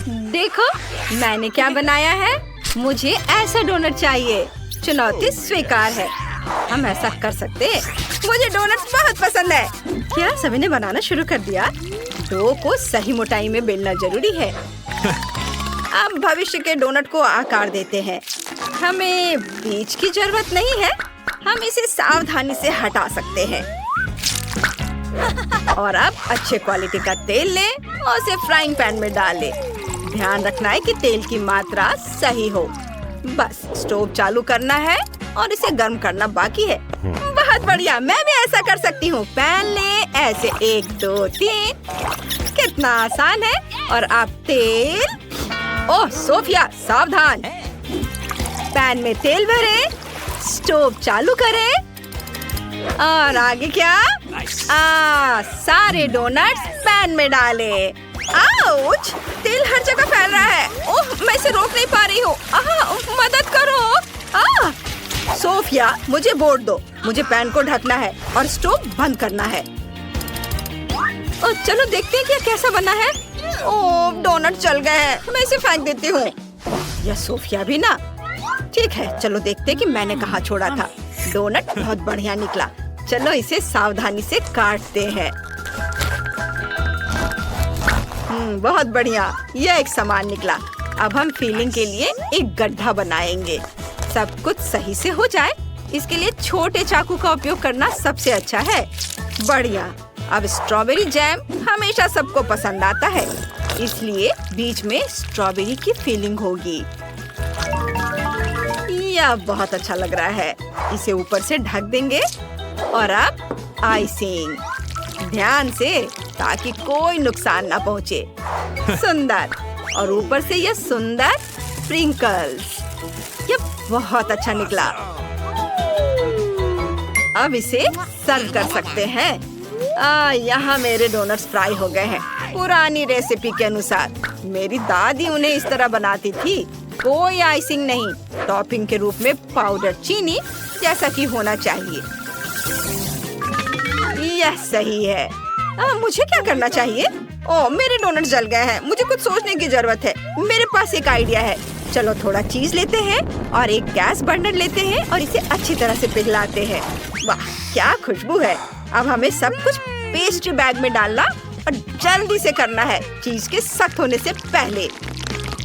देखो मैंने क्या बनाया है। मुझे ऐसा डोनट चाहिए। चुनौती स्वीकार है। हम ऐसा कर सकते हैं। मुझे डोनट्स बहुत पसंद है। क्या सभी ने बनाना शुरू कर दिया? डो को सही मोटाई में बेलना जरूरी है। अब भविष्य के डोनट को आकार देते हैं। हमें बीज की जरूरत नहीं है। हम इसे सावधानी से हटा सकते हैं। और अब अच्छे क्वालिटी का तेल लें और उसे फ्राइंग पैन में डाल लें। ध्यान रखना है कि तेल की मात्रा सही हो। बस स्टोव चालू करना है और इसे गर्म करना बाकी है। बहुत बढ़िया, मैं भी ऐसा कर सकती हूँ। पैन लें, ऐसे 1 2 3। कितना आसान है। और आप तेल। ओह सोफिया, सावधान। पैन में तेल भरें, स्टोव चालू करें और आगे क्या? सारे डोनट्स पैन में डालें। आउच! तेल हर जगह फैल रहा है। ओह, मैं इसे रोक नहीं पा रही हूँ। मदद करो। सोफिया, मुझे बोर्ड दो। मुझे पैन को ढकना है और स्टोव बंद करना है। चलो देखते हैं क्या कैसा बना है। ओह, डोनट जल गए हैं। मैं इसे फेंक देती हूँ। यह सोफिया भी ना। ठीक है, चलो देखते हैं कि मैंने कहाँ छोड़ा था। डोनट बहुत बढ़िया निकला। चलो इसे सावधानी से काटते हैं। बहुत बढ़िया, यह एक समान निकला। अब हम फिलिंग के लिए एक गड्ढा बनाएंगे। सब कुछ सही से हो जाए, इसके लिए छोटे चाकू का उपयोग करना सबसे अच्छा है। बढ़िया। अब स्ट्रॉबेरी जैम हमेशा सबको पसंद आता है, इसलिए बीच में स्ट्रॉबेरी की फिलिंग होगी। यह बहुत अच्छा लग रहा है। इसे ऊपर से ढक देंगे और अब आइसिंग। ध्यान से, ताकि कोई नुकसान ना पहुँचे। सुंदर। और ऊपर से यह सुंदर स्प्रिंकल्स। यह बहुत अच्छा निकला। अब इसे सर्व कर सकते हैं। यहाँ मेरे डोनट्स फ्राई हो गए हैं, पुरानी रेसिपी के अनुसार। मेरी दादी उन्हें इस तरह बनाती थी। कोई आइसिंग नहीं, टॉपिंग के रूप में पाउडर चीनी जैसा कि होना चाहिए। यह सही है। मुझे क्या करना चाहिए? ओह, मेरे डोनट जल गए हैं। मुझे कुछ सोचने की जरूरत है। मेरे पास एक आइडिया है। चलो थोड़ा चीज लेते हैं और एक गैस बर्नर लेते हैं और इसे अच्छी तरह से पिघलाते हैं। वाह, क्या खुशबू है। अब हमें सब कुछ पेस्ट्री बैग में डालना और जल्दी से करना है, चीज के सख्त होने से पहले।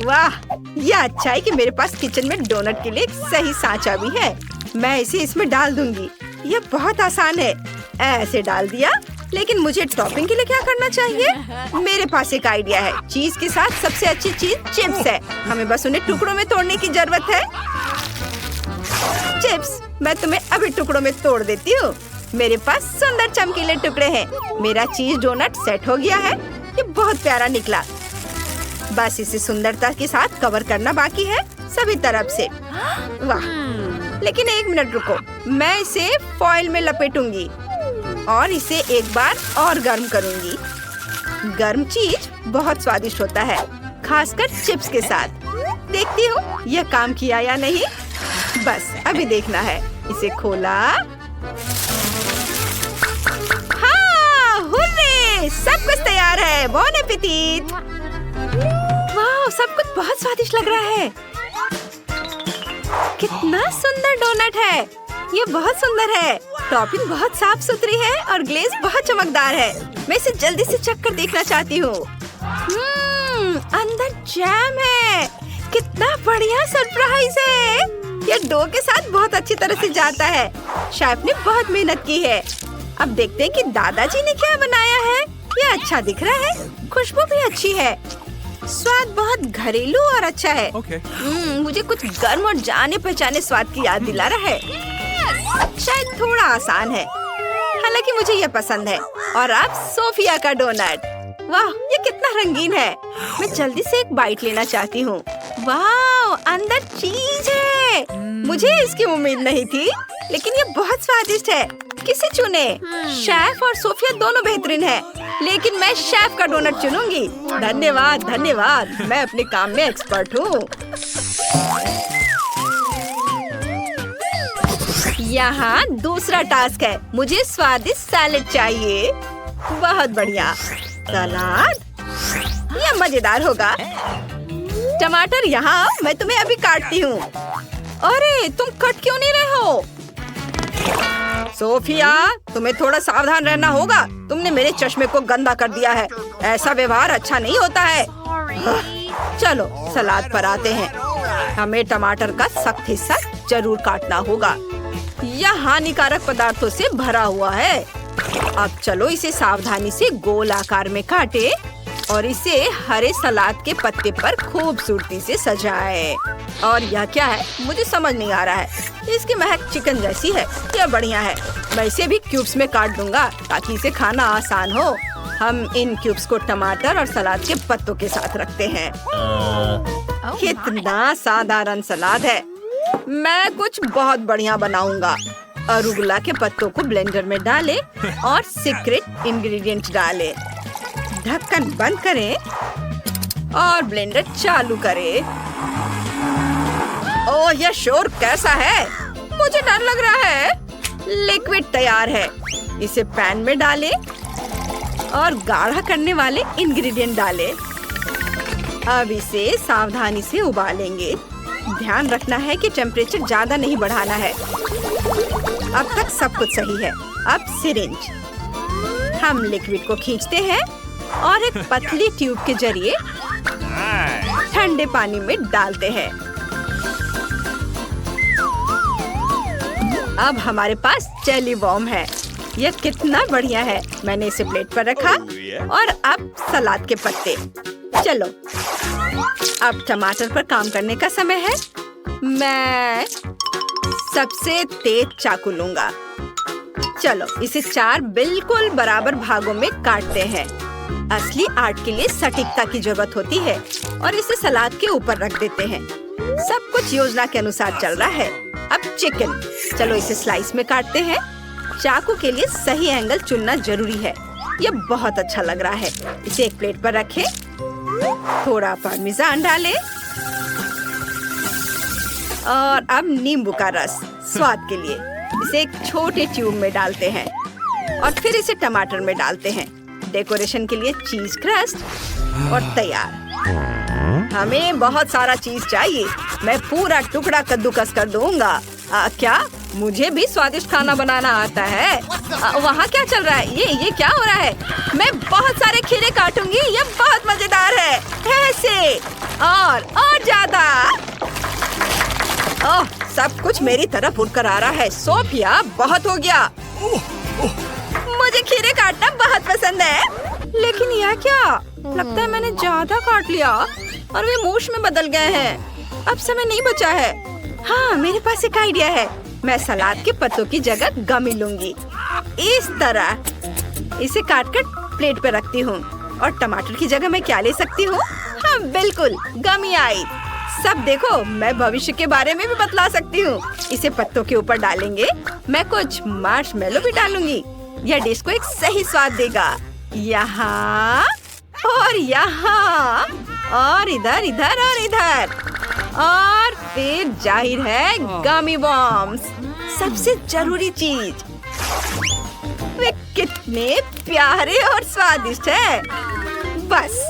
वाह, यह अच्छा है कि मेरे पास किचन में डोनट के लिए एक सही सांचा भी है। मैं इसे इसमें डाल दूंगी। यह बहुत आसान है। ऐसे डाल दिया। लेकिन मुझे टॉपिंग के लिए क्या करना चाहिए? मेरे पास एक आइडिया है। चीज के साथ सबसे अच्छी चीज चिप्स है। हमें बस उन्हें टुकड़ों में तोड़ने की जरूरत है। चिप्स, मैं तुम्हें अभी टुकड़ों में तोड़ देती हूँ। मेरे पास सुंदर चमकीले टुकड़े हैं। मेरा चीज डोनट सेट हो गया है। ये बहुत प्यारा निकला। बस इसे सुंदरता के साथ कवर करना बाकी है, सभी तरफ से। वाह, लेकिन 1 मिनट रुको। मैं इसे फॉइल में लपेटूंगी और इसे एक बार और गर्म करूंगी। गर्म चीज बहुत स्वादिष्ट होता है, खासकर चिप्स के साथ। देखती हूँ यह काम किया या नहीं। बस अभी देखना है। इसे खोला। हाँ, हुर्रे! सब कुछ तैयार है। बॉन एपेटिट! वाह, सब कुछ बहुत स्वादिष्ट लग रहा है। कितना सुंदर डोनट है। ये बहुत सुंदर है। टॉपिंग बहुत साफ सुथरी है और ग्लेज बहुत चमकदार है। मैं इसे जल्दी से चख कर देखना चाहती हूँ। अंदर जैम है। कितना बढ़िया सरप्राइज है। यह डो के साथ बहुत अच्छी तरह से जाता है। शेफ ने बहुत मेहनत की है। अब देखते हैं कि दादाजी ने क्या बनाया है। यह अच्छा दिख रहा है। खुशबू भी अच्छी है। स्वाद बहुत घरेलू और अच्छा है। मुझे कुछ गर्म और जाने पहचाने स्वाद की याद दिला रहा है। शायद थोड़ा आसान है, हालांकि मुझे यह पसंद है। और अब सोफिया का डोनट। वाह, ये कितना रंगीन है। मैं जल्दी से एक बाइट लेना चाहती हूँ। वाह, अंदर चीज है। मुझे इसकी उम्मीद नहीं थी, लेकिन ये बहुत स्वादिष्ट है। किसे चुने? शेफ और सोफिया दोनों बेहतरीन है, लेकिन मैं शेफ का डोनट चुनूंगी। धन्यवाद, धन्यवाद। मैं अपने काम में एक्सपर्ट हूँ। यहाँ दूसरा टास्क है। मुझे स्वादिष्ट सैलेड चाहिए। बहुत बढ़िया। सलाद, यह मजेदार होगा। टमाटर यहाँ, मैं तुम्हें अभी काटती हूँ। अरे तुम कट क्यों नहीं रहे हो? सोफिया, तुम्हें थोड़ा सावधान रहना होगा। तुमने मेरे चश्मे को गंदा कर दिया है। ऐसा व्यवहार अच्छा नहीं होता है। चलो सलाद पर आते हैं। हमें टमाटर का सख्त हिस्सा जरूर काटना होगा। यह हानिकारक पदार्थों से भरा हुआ है। अब चलो इसे सावधानी से गोल आकार में काटे और इसे हरे सलाद के पत्ते पर खूबसूरती से सजाए। और यह क्या है, मुझे समझ नहीं आ रहा है। इसकी महक चिकन जैसी है। यह बढ़िया है। मैं इसे भी क्यूब्स में काट दूंगा ताकि इसे खाना आसान हो। हम इन क्यूब्स को टमाटर और सलाद के पत्तों के साथ रखते हैं। कितना साधारण सलाद है। मैं कुछ बहुत बढ़िया बनाऊंगा। अरुगुला के पत्तों को ब्लेंडर में डालें और सीक्रेट इंग्रेडिएंट डालें। ढक्कन बंद करें और ब्लेंडर चालू करें। ओह, यह शोर कैसा है? मुझे डर लग रहा है। लिक्विड तैयार है। इसे पैन में डालें और गाढ़ा करने वाले इंग्रेडिएंट डालें। अब इसे सावधानी से उबालेंगे। ध्यान रखना है कि टेम्परेचर ज्यादा नहीं बढ़ाना है। अब तक सब कुछ सही है। अब सिरिंज। हम लिक्विड को खींचते हैं और एक पतली ट्यूब के जरिए ठंडे पानी में डालते हैं। अब हमारे पास जेली बॉम्ब है। यह कितना बढ़िया है। मैंने इसे प्लेट पर रखा और अब सलाद के पत्ते। चलो अब टमाटर पर काम करने का समय है। मैं सबसे तेज चाकू लूंगा। चलो इसे 4 बिल्कुल बराबर भागों में काटते हैं। असली आर्ट के लिए सटीकता की जरूरत होती है और इसे सलाद के ऊपर रख देते हैं। सब कुछ योजना के अनुसार चल रहा है। अब चिकन। चलो इसे स्लाइस में काटते हैं। चाकू के लिए सही एंगल चुनना जरूरी है। यह बहुत अच्छा लग रहा है। इसे एक प्लेट पर रखें। थोड़ा पार्मेजान डालें और अब नींबू का रस स्वाद के लिए। इसे एक छोटे ट्यूब में डालते हैं और फिर इसे टमाटर में डालते हैं। डेकोरेशन के लिए चीज क्रस्ट और तैयार। हमें बहुत सारा चीज चाहिए। मैं पूरा टुकड़ा कद्दूकस कर दूंगा। क्या मुझे भी स्वादिष्ट खाना बनाना आता है? वहाँ क्या चल रहा है? ये क्या हो रहा है? मैं बहुत सारे खीरे काटूंगी। ये बहुत मजेदार है। ऐसे और ज्यादा। ओह, सब कुछ मेरी तरफ उड़कर आ रहा है। सोफिया, बहुत हो गया। मुझे खीरे काटना बहुत पसंद है। लेकिन यह क्या? लगता है मैंने ज्यादा काट लिया और वे मूछ में बदल गए हैं। अब समय नहीं बचा है। हाँ, मेरे पास एक आइडिया है। मैं सलाद के पत्तों की जगह गमी लूंगी। इस तरह इसे काटकर प्लेट पे रखती हूँ। और टमाटर की जगह मैं क्या ले सकती हूँ? हाँ बिल्कुल, गमी आई। सब देखो, मैं भविष्य के बारे में भी बतला सकती हूँ। इसे पत्तों के ऊपर डालेंगे। मैं कुछ मार्शमेलो भी डालूंगी। यह डिश को एक सही स्वाद देगा। यहाँ और यहाँ और इधर इधर और इधर और फिर जाहिर है गमी बॉम्ब्स। सबसे जरूरी चीज। वे कितने प्यारे और स्वादिष्ट है। बस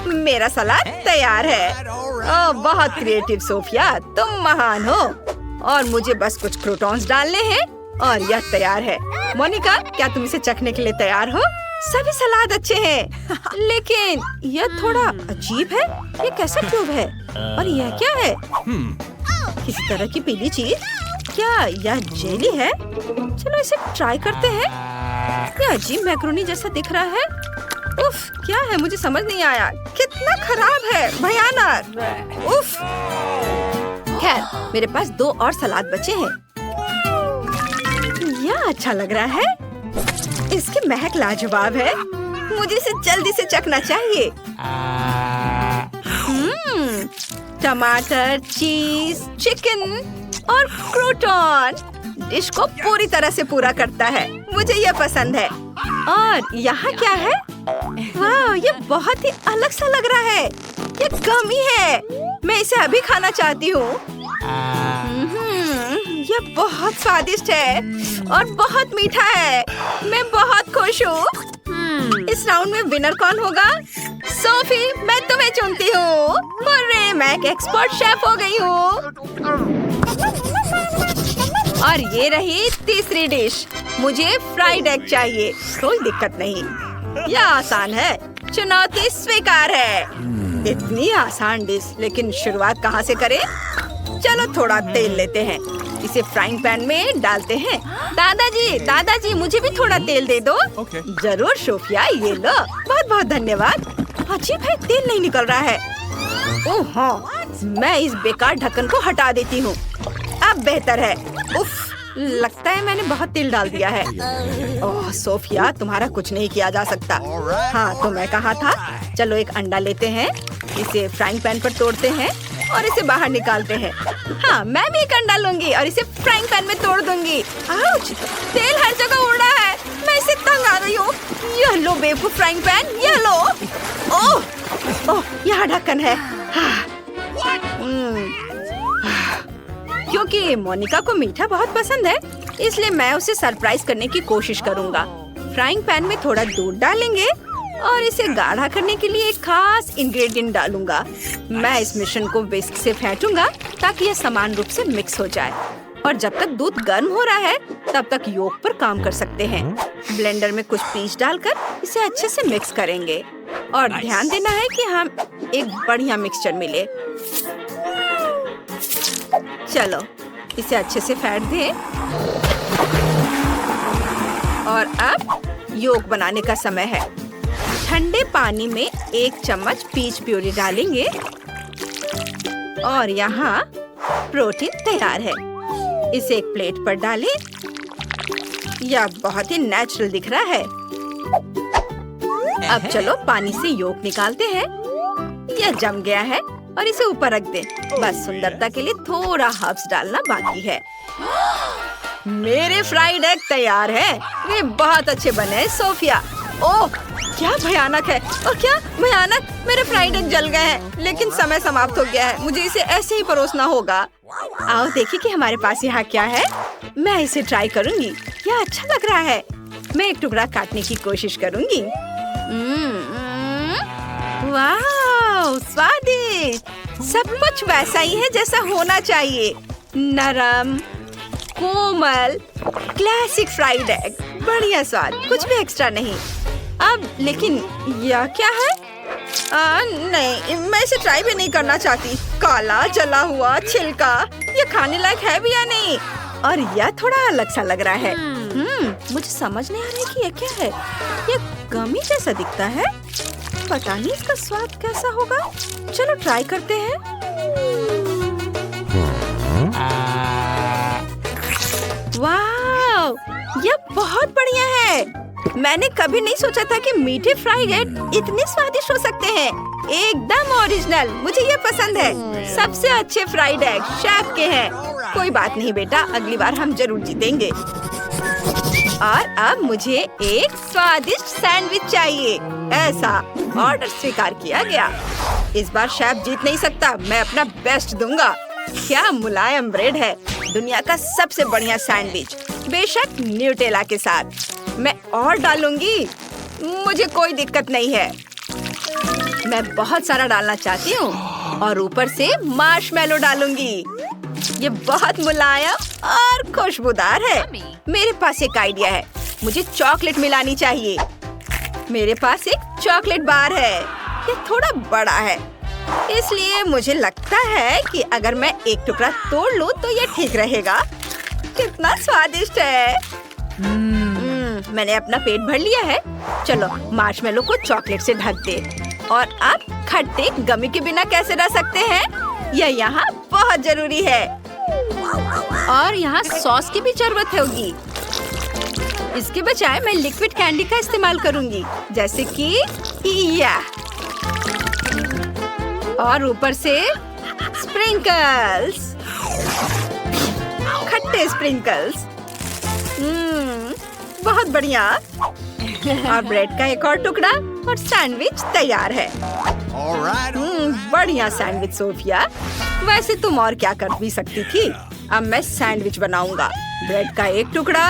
मेरा सलाद तैयार है। ओह, बहुत क्रिएटिव सोफिया, तुम महान हो। और मुझे बस कुछ क्रूटॉन्स डालने हैं और यह तैयार है। मोनिका, क्या तुम इसे चखने के लिए तैयार हो? सभी सलाद अच्छे हैं, लेकिन यह थोड़ा अजीब है। ये कैसा ट्यूब है और यह क्या है? किसी तरह की पीली चीज। क्या यह जेली है? चलो इसे ट्राई करते हैं। यह अजीब मैक्रोनी जैसा दिख रहा है। उफ, क्या है? मुझे समझ नहीं आया। कितना खराब है, भयानक। उफ। खैर, मेरे पास 2 और सलाद बचे हैं। यह अच्छा लग रहा है। इसकी महक लाजवाब है। मुझे इसे जल्दी से चखना चाहिए। टमाटर, चीज, चिकन और क्रूटॉन डिश को पूरी तरह से पूरा करता है। मुझे यह पसंद है। और यहाँ क्या है? वाह, ये बहुत ही अलग सा लग रहा है। ये गमी है। मैं इसे अभी खाना चाहती हूँ। यह बहुत स्वादिष्ट है और बहुत मीठा है। मैं बहुत खुश हूँ। इस राउंड में विनर कौन होगा? सोफी, मैं तुम्हें चुनती हूँ। अरे मैं एक एक्सपर्ट शेफ हो गई हूँ। और ये रही तीसरी डिश। मुझे फ्राइड एग चाहिए। कोई दिक्कत नहीं, यह आसान है। चुनौती स्वीकार है। इतनी आसान डिश, लेकिन शुरुआत कहाँ से करें? चलो थोड़ा तेल लेते हैं, इसे फ्राइंग पैन में डालते हैं। दादाजी मुझे भी थोड़ा तेल दे दो। जरूर सोफिया, ये लो। बहुत बहुत धन्यवाद। अजीब है, तेल नहीं निकल रहा है। ओह हाँ, मैं इस बेकार ढक्कन को हटा देती हूँ। अब बेहतर है। उफ, लगता है मैंने बहुत तेल डाल दिया है। ओह सोफिया, तुम्हारा कुछ नहीं किया जा सकता। हाँ तो मैं कहा था। चलो एक अंडा लेते हैं, इसे फ्राइंग पैन पर तोड़ते हैं और इसे बाहर निकालते हैं। हाँ, मैं भी एक अंडा लूंगी और इसे फ्राइंग पैन में तोड़ दूंगी। आउच! तेल हर जगह उड़ रहा है। मैं इसे तंग आ गई हूँ। यह लो बेवकूफ फ्राइंग पैन, यह लो। ओह, यहाँ ढक्कन है। क्योंकि मोनिका को मीठा बहुत पसंद है, इसलिए मैं उसे सरप्राइज करने की कोशिश करूंगा। फ्राइंग पैन में थोड़ा दूध डालेंगे और इसे गाढ़ा करने के लिए एक खास इंग्रेडिएंट डालूंगा। मैं इस मिश्रण को विस्क से फेंटूंगा ताकि यह समान रूप से मिक्स हो जाए। और जब तक दूध गर्म हो रहा है, तब तक योग पर काम कर सकते हैं। ब्लेंडर में कुछ पीस डालकर इसे अच्छे से मिक्स करेंगे। और ध्यान देना है कि हम एक बढ़िया मिक्सचर मिले। चलो इसे अच्छे से फेंट दें। और अब योग बनाने का समय है। ठंडे पानी में 1 चम्मच पीच प्यूरी डालेंगे और यहाँ प्रोटीन तैयार है। इसे एक प्लेट पर डालें। यह बहुत ही नेचुरल दिख रहा है। अब चलो पानी से योग निकालते हैं। यह जम गया है और इसे ऊपर रख दें। बस सुंदरता के लिए थोड़ा हर्ब्स डालना बाकी है। मेरे फ्राइड एग तैयार है। वे बहुत अच्छे बने हैं सोफिया। ओह क्या भयानक है। और क्या भयानक, मेरे फ्राइड एग जल गए हैं। लेकिन समय समाप्त हो गया है, मुझे इसे ऐसे ही परोसना होगा। आओ देखिए कि हमारे पास यहाँ क्या है। मैं इसे ट्राई करूँगी। यह अच्छा लग रहा है। मैं एक टुकड़ा काटने की कोशिश करूँगी। वाह, स्वादिष्ट। सब कुछ वैसा ही है जैसा होना चाहिए। नरम, कोमल, क्लासिक फ्राइड एग। बढ़िया स्वाद, कुछ भी एक्स्ट्रा नहीं। अब लेकिन यह क्या है? नहीं, मैं इसे ट्राई भी नहीं करना चाहती। काला जला हुआ छिलका, ये खाने लायक है भी या नहीं? और यह थोड़ा अलग सा लग रहा है। मुझे समझ नहीं आ रहा कि यह क्या है। यह गमी जैसा दिखता है। पता नहीं इसका स्वाद कैसा होगा। चलो ट्राई करते हैं। वाह, यह बहुत बढ़िया है। मैंने कभी नहीं सोचा था कि मीठे फ्राइड एग इतने स्वादिष्ट हो सकते हैं। एकदम ओरिजिनल, मुझे ये पसंद है। सबसे अच्छे फ्राइड एग शेफ के हैं। कोई बात नहीं बेटा, अगली बार हम जरूर जीतेंगे। और अब मुझे एक स्वादिष्ट सैंडविच चाहिए। ऐसा ऑर्डर स्वीकार किया गया। इस बार शेफ जीत नहीं सकता, मैं अपना बेस्ट दूंगा। क्या मुलायम ब्रेड है। दुनिया का सबसे बढ़िया सैंडविच, बेशक न्यूटेला के साथ। मैं और डालूंगी, मुझे कोई दिक्कत नहीं है। मैं बहुत सारा डालना चाहती हूँ और ऊपर से मार्शमेलो डालूंगी। ये बहुत मुलायम और खुशबूदार है। मेरे पास एक आइडिया है। मुझे चॉकलेट मिलानी चाहिए। मेरे पास एक चॉकलेट बार है। ये थोड़ा बड़ा है, इसलिए मुझे लगता है कि अगर मैं एक टुकड़ा तोड़ लूं तो ये ठीक रहेगा। कितना स्वादिष्ट है। मैंने अपना पेट भर लिया है। चलो मार्शमेलो को चॉकलेट से ढक दे। और अब खट्टे गमी के बिना कैसे रह सकते हैं, यह यहाँ बहुत जरूरी है। और यहाँ सॉस की भी जरूरत होगी। इसके बजाय मैं लिक्विड कैंडी का इस्तेमाल करूंगी, जैसे कि यह। और ऊपर से स्प्रिंकल्स, खट्टे स्प्रिंकल्स। बहुत बढ़िया। और ब्रेड का एक और टुकड़ा और सैंडविच तैयार है। बढ़िया सैंडविच सोफिया। वैसे तुम और क्या कर भी सकती थी। अब मैं सैंडविच बनाऊंगा। ब्रेड का एक टुकड़ा,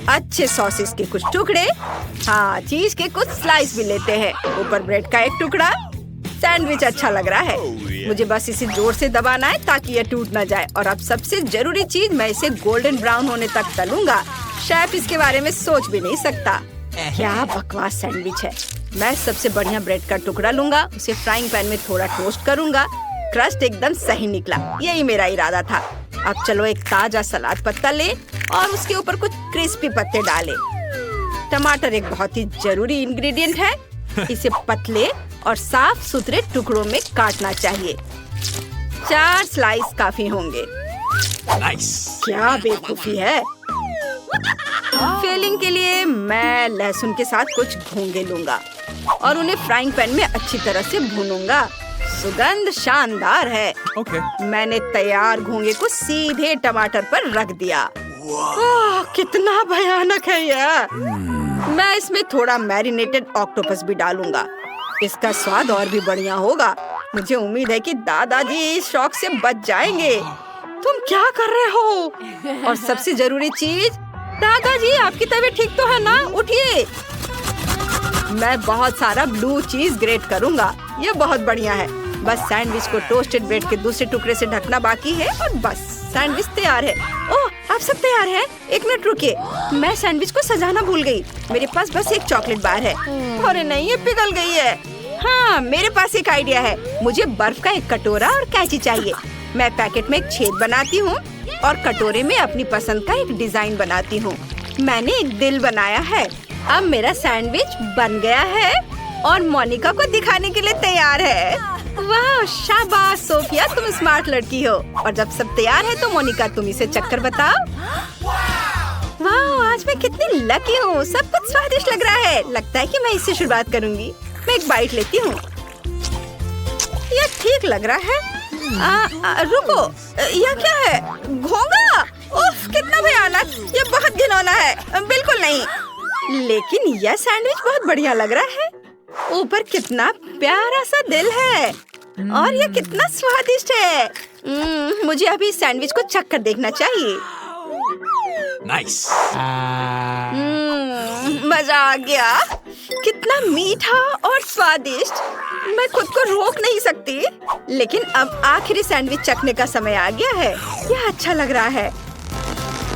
अच्छे सॉसेस के कुछ टुकड़े, हाँ चीज के कुछ स्लाइस भी लेते हैं। ऊपर ब्रेड का एक टुकड़ा सैंडविच अच्छा लग रहा है। मुझे बस इसे जोर से दबाना है ताकि ये टूट ना जाए। और अब सबसे जरूरी चीज, मैं इसे गोल्डन ब्राउन होने तक तलूंगा। शेफ इसके बारे में सोच भी नहीं सकता। क्या बकवास सैंडविच है। मैं सबसे बढ़िया ब्रेड का टुकड़ा लूंगा, उसे फ्राइंग पैन में थोड़ा टोस्ट करूंगा। क्रस्ट एकदम सही निकला, यही मेरा इरादा था। अब चलो एक ताजा सलाद पत्ता ले और उसके ऊपर कुछ क्रिस्पी पत्ते डालें। टमाटर एक बहुत ही जरूरी इंग्रेडिएंट है। इसे पतले और साफ सुथरे टुकड़ों में काटना चाहिए। 4 स्लाइस काफी होंगे। क्या बेवकूफी है। फिलिंग के लिए मैं लहसुन के साथ कुछ घोंगे लूंगा और उन्हें फ्राइंग पैन में अच्छी तरह से भूनूंगा। सुगंध शानदार है। मैंने तैयार घोंगे को सीधे टमाटर पर रख दिया। कितना भयानक है यह। मैं इसमें थोड़ा मैरिनेटेड ऑक्टोपस भी डालूंगा। इसका स्वाद और भी बढ़िया होगा। मुझे उम्मीद है कि दादाजी इस शौक से बच जाएंगे। तुम क्या कर रहे हो? और सबसे जरूरी चीज, दादाजी आपकी तबीयत ठीक तो है ना? उठिए। मैं बहुत सारा ब्लू चीज ग्रेट करूंगा। ये बहुत बढ़िया है। बस सैंडविच को टोस्टेड ब्रेड के दूसरे टुकड़े से ढकना बाकी है और बस सैंडविच तैयार है। ओह, आप सब तैयार हैं? 1 मिनट रुकिए, मैं सैंडविच को सजाना भूल गई। मेरे पास बस एक चॉकलेट बार है। अरे नहीं, ये पिघल गई है। हाँ, मेरे पास एक आइडिया है। मुझे बर्फ का एक कटोरा और कैंची चाहिए। मैं पैकेट में एक छेद बनाती हूँ और कटोरे में अपनी पसंद का एक डिजाइन बनाती हूँ। मैंने एक दिल बनाया है। अब मेरा सैंडविच बन गया है और मोनिका को दिखाने के लिए तैयार है। वाह, शाबाश सोफिया, तुम स्मार्ट लड़की हो। और जब सब तैयार है तो मोनिका, तुम इसे चक्कर बताओ। वाह, आज मैं कितनी लकी हूँ। सब कुछ स्वादिष्ट लग रहा है। लगता है कि मैं इससे शुरुआत करूँगी। मैं एक बाइट लेती हूँ। यह ठीक लग रहा है। रुको, यह क्या है? घोंगा? उफ, कितना भयानक। यह बहुत घिनौना है। बिल्कुल नहीं। लेकिन यह सैंडविच बहुत बढ़िया लग रहा है। ऊपर कितना प्यारा सा दिल है और यह कितना स्वादिष्ट है। मुझे अभी सैंडविच को चखकर देखना चाहिए। नाइस। मजा आ गया। कितना मीठा और स्वादिष्ट। मैं खुद को रोक नहीं सकती। लेकिन अब आखिरी सैंडविच चखने का समय आ गया है। यह अच्छा लग रहा है।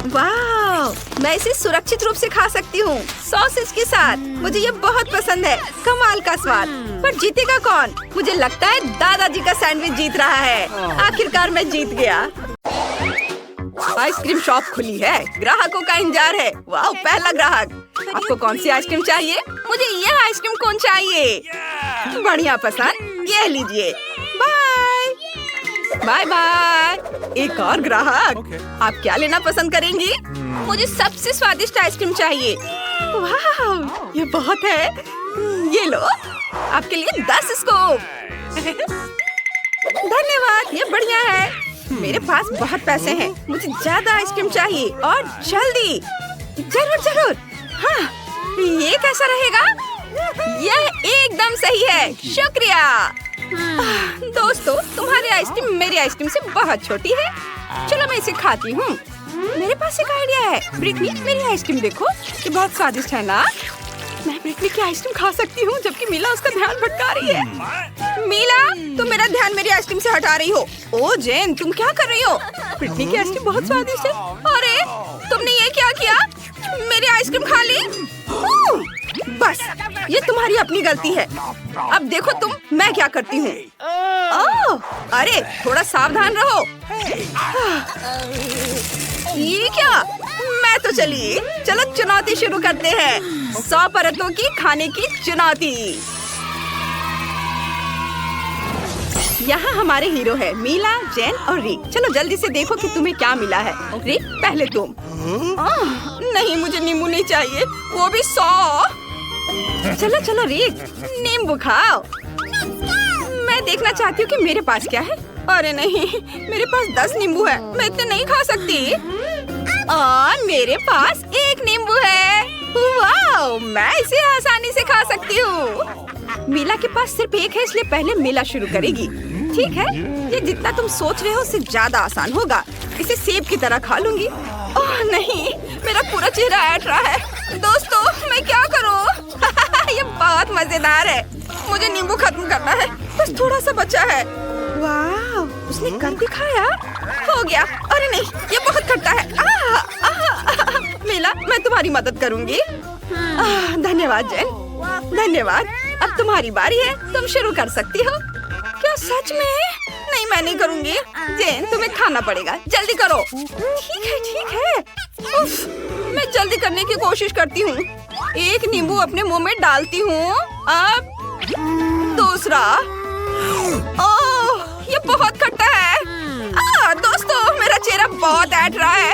वाह, मैं इसे सुरक्षित रूप से खा सकती हूँ, सॉसेज के साथ। मुझे ये बहुत पसंद है। कमाल का स्वाद। पर जीतेगा कौन? मुझे लगता है दादाजी का सैंडविच जीत रहा है। आखिरकार मैं जीत गया। आइसक्रीम शॉप खुली है। ग्राहकों का इंतजार है। वाह, पहला ग्राहक। आपको कौन सी आइसक्रीम चाहिए? मुझे यह आइसक्रीम कोन चाहिए। बढ़िया पसंद, ये लीजिए। Bye bye bye. एक और ग्राहक। आप क्या लेना पसंद करेंगी? मुझे सबसे स्वादिष्ट आइसक्रीम चाहिए। वाह, ये बहुत है। ये लो, आपके लिए 10 स्कूप। धन्यवाद, ये बढ़िया है। मेरे पास बहुत पैसे हैं। मुझे ज्यादा आइसक्रीम चाहिए और जल्दी। जरूर जरूर। हाँ, ये कैसा रहेगा? यह एकदम सही है। शुक्रिया। दोस्तों, तुम्हारी आइसक्रीम मेरी आइसक्रीम से बहुत छोटी है। चलो मैं इसे खाती हूँ। मेरे पास एक आइडिया है। ब्रिटनी, मेरी आइसक्रीम देखो, ये बहुत स्वादिष्ट है ना? मैं ब्रिटनी की आइसक्रीम खा सकती हूँ जबकि मीला उसका ध्यान भटका रही है। मीला, तुम मेरा ध्यान मेरी आइसक्रीम से हटा रही हो। ओ जेन, तुम क्या कर रही हो? ब्रिटनी की आइसक्रीम बहुत स्वादिष्ट है। अरे, तुमने ये क्या किया? मेरी आइसक्रिम खा ली। बस, ये तुम्हारी अपनी गलती है। अब देखो तुम, मैं क्या करती हूँ। अरे, थोड़ा सावधान रहो। ये क्या? मैं तो चली। चलो चुनौती शुरू करते हैं। 100 परतों की खाने की चुनौती। यहाँ हमारे हीरो है मीला, जेन और रिक। चलो जल्दी से देखो कि तुम्हें क्या मिला है। रिक, पहले तुम। नहीं, मुझे नींबू नहीं चाहिए, वो भी 100। चलो चलो रिक, नींबू खाओ। मैं देखना चाहती हूँ कि मेरे पास क्या है। अरे नहीं, मेरे पास 10 नींबू है। मैं इतने नहीं खा सकती। मेरे पास 1 नींबू है। वाह, मैं इसे आसानी से खा सकती हूँ। मीला के पास सिर्फ 1 है, इसलिए पहले मीला शुरू करेगी। ठीक है, ये जितना तुम सोच रहे हो उससे ज्यादा आसान होगा। इसे सेब की तरह खा लूंगी। ओह नहीं, मेरा पूरा चेहरा ऐंठ रहा है। दोस्तों, मैं क्या करूँ? ये बहुत मजेदार है। मुझे नींबू खत्म करना है। बस थोड़ा सा बचा है। वाह, उसने कर दिखाया। हो गया। अरे नहीं, ये बहुत खट्टा है। मीला, मैं तुम्हारी मदद करूंगी। धन्यवाद जेन, धन्यवाद। अब तुम्हारी बारी है, तुम शुरू कर सकती हो। क्या सच में? नहीं, मैं नहीं करूंगी। जेन, तुम्हें खाना पड़ेगा, जल्दी करो। ठीक है, ठीक है। उफ, मैं जल्दी करने की कोशिश करती हूँ। एक नींबू अपने मुंह में डालती हूँ। अब दूसरा। ओह, ये बहुत खट्टा है। दोस्तों, मेरा चेहरा बहुत ऐंठ रहा है।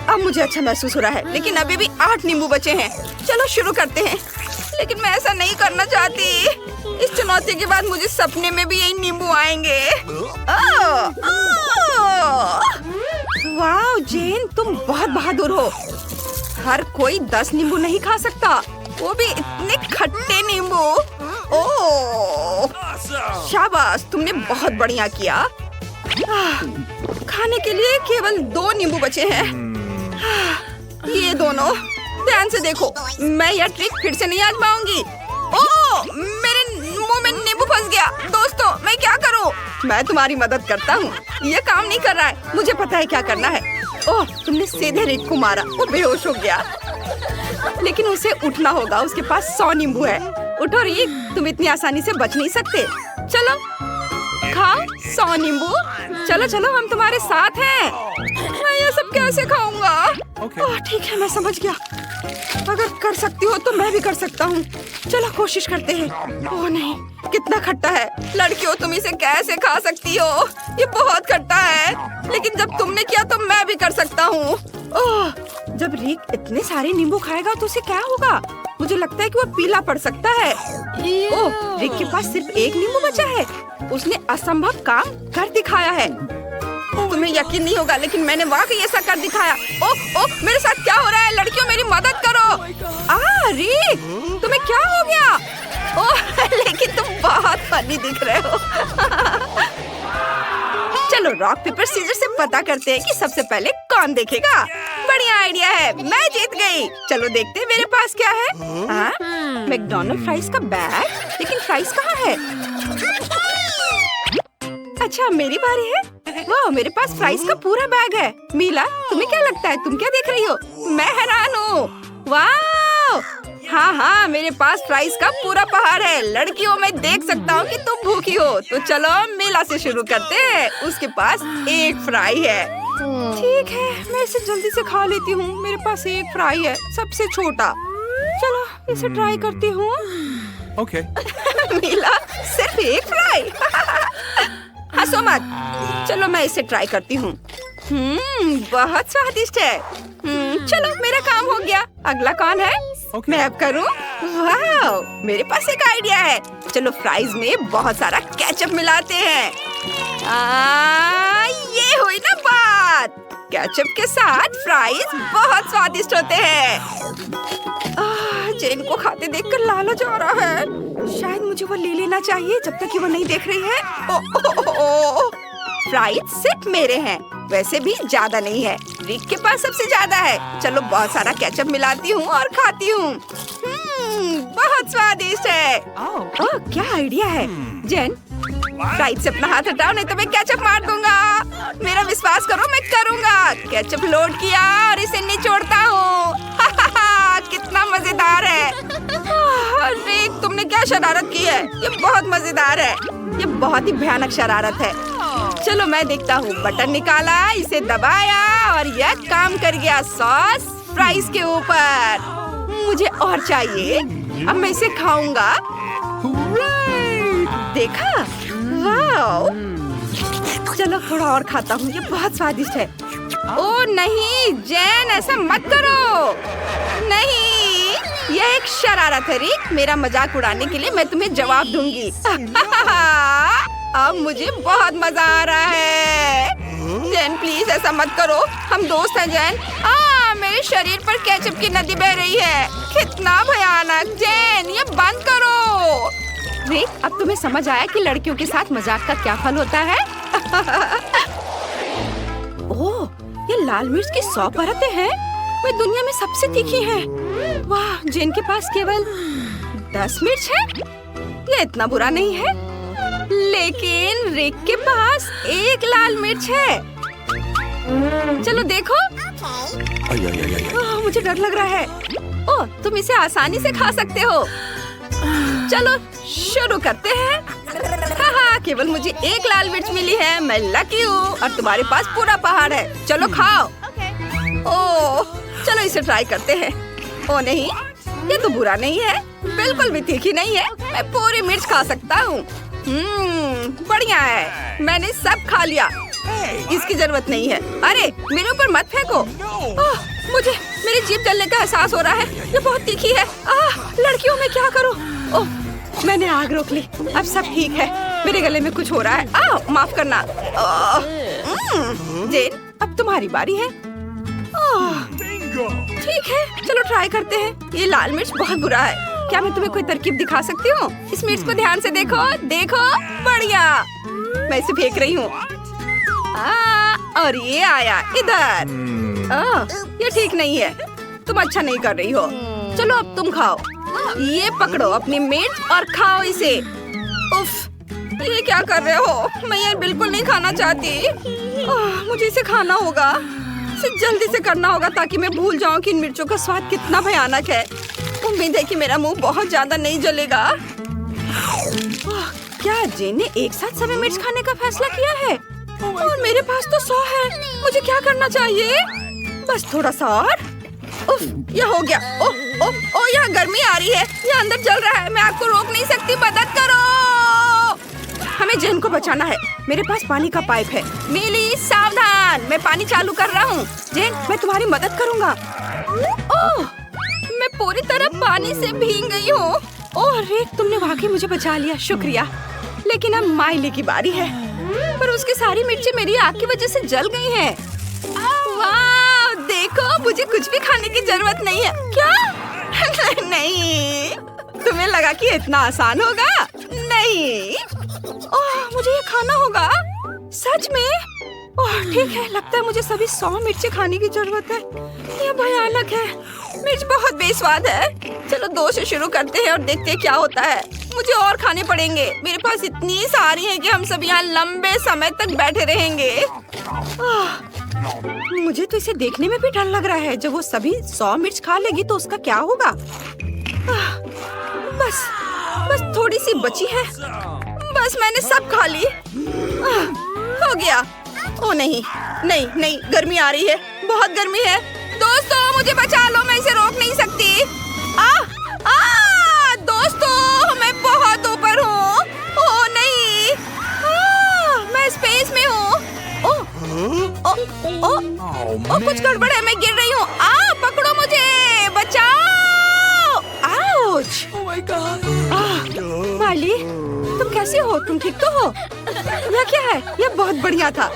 अब मुझे अच्छा महसूस हो रहा है, लेकिन अभी भी 8 नींबू बचे हैं। चलो शुरू करते हैं। लेकिन मैं ऐसा नहीं करना चाहती। इस चुनौती के बाद मुझे सपने में भी यही नींबू आएंगे। वाह जेन, तुम बहुत बहादुर हो। हर कोई 10 नींबू नहीं खा सकता, वो भी इतने खट्टे नींबू। ओह, शाबाश, तुमने बहुत बढ़िया किया। खाने के लिए केवल 2 नींबू बचे हैं। ये दोनों, ध्यान से देखो, मैं यह ट्रिक फिर से नहीं आजमाऊंगी। ओह, मेरे मुंह में नींबू फंस गया। दोस्तों, मैं क्या करूं? मैं तुम्हारी मदद करता हूँ। ये काम नहीं कर रहा है। मुझे पता है क्या करना है। ओह, तुमने सीधे रिक को मारा, वो बेहोश हो गया। लेकिन उसे उठना होगा, उसके पास 100 नींबू है। उठो रिक, तुम इतनी आसानी से बच नहीं सकते। चलो खाओ 100 नींबू। चलो चलो, हम तुम्हारे साथ हैं। मैं ये सब कैसे खाऊंगा? ओह, ठीक है, मैं समझ गया। अगर कर सकती हो तो मैं भी कर सकता हूँ। चलो कोशिश करते हैं। ओह नहीं, कितना खट्टा है। लड़कियों, तुम इसे कैसे खा सकती हो? ये बहुत खट्टा है। लेकिन जब तुमने किया तो मैं भी कर सकता हूँ। ओह, जब रिक इतने सारे नींबू खाएगा तो उसे क्या होगा? मुझे लगता है कि वो पीला पड़ सकता है। ओह, रिक के पास सिर्फ 1 नींबू बचा है। उसने असंभव काम कर दिखाया है। तुम्हें यकीन नहीं होगा, लेकिन मैंने वाकई ऐसा कर दिखाया। ओह, मेरे साथ क्या हो रहा है? लड़कियों, मेरी मदद करो। रिक, तुम्हें क्या हो गया? ओह, लेकिन तुम बहुत फनी दिख रहे हो। चलो रॉक पेपर सीजर से पता करते हैं कि सबसे पहले कौन देखेगा। बढ़िया आइडिया है, मैं जीत गई। चलो देखते हैं मेरे पास क्या है। मैकडॉनल्ड फ्राइज का बैग, लेकिन फ्राइज कहाँ है? अच्छा, मेरी बारी है। वाह, मेरे पास फ्राइज का पूरा बैग है। मीला, तुम्हें क्या लगता है? तुम क्या देख रही हो? मैं हैरान हूँ। वाह, हाँ, मेरे पास फ्राइज का पूरा पहाड़ है। लड़कियों, मैं देख सकता हूँ कि तुम भूखी हो। तो चलो मीला से शुरू करते हैं। उसके पास 1 फ्राई है। ठीक है, मैं इसे जल्दी से खा लेती हूँ। मेरे पास 1 फ्राई है, सबसे छोटा। चलो इसे ट्राई करती हूँ। Okay. मीला, सिर्फ 1 फ्राई? हंसो मत। चलो मैं इसे ट्राई करती हूँ। बहुत स्वादिष्ट है। चलो मेरा काम हो गया। अगला कौन है? Okay. मैं अब करूँ? वाह, मेरे पास एक आइडिया है। चलो फ्राइज में बहुत सारा केचप मिलाते हैं। ये हुई ना बात। केचप के साथ फ्राइज बहुत स्वादिष्ट होते हैं। जेन को खाते देखकर लालच आ रहा है। शायद मुझे वो ले लेना चाहिए जब तक कि वो नहीं देख रही है। फ्राइज सिर्फ मेरे हैं, वैसे भी ज्यादा नहीं है। रिक के पास सबसे ज्यादा है। चलो बहुत सारा केचप मिलाती हूँ और खाती हूँ। बहुत स्वादिष्ट है। ओह, क्या आइडिया है। जेन, फ्राइज से अपना हाथ हटाओ, नहीं तो मैं केचप मार दूंगा। मेरा विश्वास करो, मैं करूँगा। केचप लोड किया और इसे निचोड़ता हूँ। कितना मजेदार है। रिक, तुमने क्या शरारत की है? ये बहुत मजेदार है। ये बहुत ही भयानक शरारत है। चलो मैं देखता हूँ। बटन निकाला, इसे दबाया और यह काम कर गया। सॉस फ्राइज के ऊपर। मुझे और चाहिए। अब मैं इसे खाऊंगा। देखा? वाह, चलो थोड़ा और खाता हूँ। ये बहुत स्वादिष्ट है। ओह नहीं जेन, ऐसा मत करो। नहीं, यह एक शरारत है रिक। मेरा मजाक उड़ाने के लिए मैं तुम्हें जवाब दूंगी। अब मुझे बहुत मजा आ रहा है। जेन प्लीज ऐसा मत करो, हम दोस्त हैं जेन। मेरे शरीर पर केचप की नदी बह रही है। कितना भयानक। जेन, ये बंद करो। रिक, अब तुम्हें समझ आया कि लड़कियों के साथ मजाक का क्या फल होता है? ओह, ये लाल मिर्च की 100 परतें हैं। वे दुनिया में सबसे तीखी हैं। वाह, जेन के पास केवल 10 मिर्च है। ये इतना बुरा नहीं है, लेकिन रिक के पास 1 लाल मिर्च है। चलो देखो। मुझे डर लग रहा है। ओह, तुम इसे आसानी से खा सकते हो। चलो शुरू करते हैं। हाँ, केवल मुझे 1 लाल मिर्च मिली है। मैं लकी हूँ और तुम्हारे पास पूरा पहाड़ है। चलो खाओ। ओह, चलो इसे ट्राई करते हैं। ओह नहीं, ये तो बुरा नहीं है, बिल्कुल भी तीखी नहीं है। मैं पूरी मिर्च खा सकता हूँ। बढ़िया है, मैंने सब खा लिया। इसकी जरूरत नहीं है। अरे मेरे ऊपर मत फेंको। मुझे मेरी जीभ जलने का एहसास हो रहा है। ये बहुत तीखी है। लड़कियों में क्या करूं? ओह, मैंने आग रोक ली। अब सब ठीक है। मेरे गले में कुछ हो रहा है। माफ करना। जेन, अब तुम्हारी बारी है। ठीक है, चलो ट्राई करते हैं। ये लाल मिर्च बहुत बुरा है। क्या मैं तुम्हें कोई तरकीब दिखा सकती हूँ? इस मिर्च को ध्यान से देखो। देखो, बढ़िया। मैं इसे फेंक रही हूँ। और ये आया इधर। ये ठीक नहीं है। तुम अच्छा नहीं कर रही हो। चलो अब तुम खाओ। ये पकड़ो अपनी मिर्च और खाओ इसे। उफ, ये क्या कर रहे हो? मैं ये बिल्कुल नहीं खाना चाहती। मुझे इसे खाना होगा। इसे जल्दी से करना होगा ताकि मैं भूल जाऊं कि इन मिर्चों का स्वाद कितना भयानक है। उम्मीद है कि मेरा मुंह बहुत ज्यादा नहीं जलेगा। क्या जेन ने एक साथ सभी मिर्च खाने का फैसला किया है? और मेरे पास तो 100 है। मुझे क्या करना चाहिए? बस थोड़ा सा और। उफ, ये हो गया। ओह ओह ओह, यहाँ गर्मी आ रही है। ये अंदर जल रहा है। मैं आपको रोक नहीं सकती। मदद करो। हमें जेन को बचाना है। मेरे पास पानी का पाइप है। मिली, सावधान। मैं पानी चालू कर रहा हूँ। जेन, मैं तुम्हारी मदद करूँगा। ओह, मैं पूरी तरह पानी से भीग गई हूँ। ओह रिक, तुमने वाकई मुझे बचा लिया। शुक्रिया। लेकिन अब माइली की बारी है, पर उसकी सारी मिर्ची मेरी आग की वजह से जल गई हैं। वाह, देखो, मुझे कुछ भी खाने की जरूरत नहीं है। क्या? नहीं, तुम्हें लगा कि इतना आसान होगा? नहीं। ओह, मुझे ये खाना होगा। सच में? ओह, ठीक है। लगता है मुझे सभी 100 मिर्ची खाने की जरूरत है। ये भयानक है। मिर्च बहुत बेस्वाद है। चलो 2 से शुरू करते हैं और देखते हैं क्या होता है। मुझे और खाने पड़ेंगे। मेरे पास इतनी सारी हैं कि हम सब यहाँ लंबे समय तक बैठे रहेंगे। मुझे तो इसे देखने में भी डर लग रहा है। जब वो सभी 100 मिर्च खा लेगी तो उसका क्या होगा? बस थोड़ी सी बची है। बस मैंने सब खा ली। हो गया। ओ नहीं, गर्मी आ रही है। बहुत गर्मी है। दोस्तों, मुझे बचा लो। मैं इसे रोक नहीं सकती। दोस्तों, मैं बहुत ऊपर हूँ। ओ नहीं, मैं स्पेस में हूँ। कुछ गड़बड़ है। मैं गिर रही हूँ। पकड़ो मुझे, बचाओ। आउच। माली, तुम कैसे हो? तुम ठीक तो हो? यह क्या है? यह बहुत बढ़िया था।